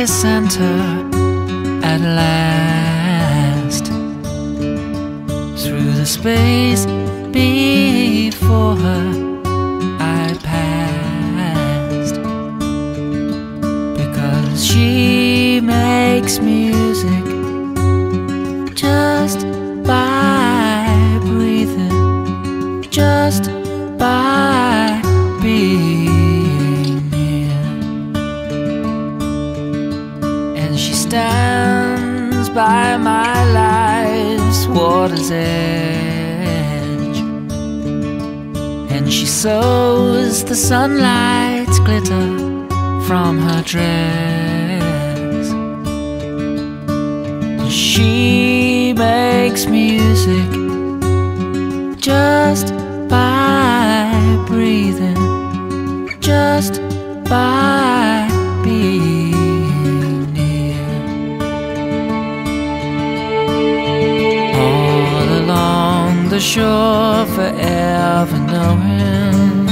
center at last. Through the space before her I passed, because she makes music just by breathing, just by being near. And she stands by my life's water's edge, and she sews the sunlight's glitter from her dress. She makes music just by breathing, just by being near. All along the shore, forever knowing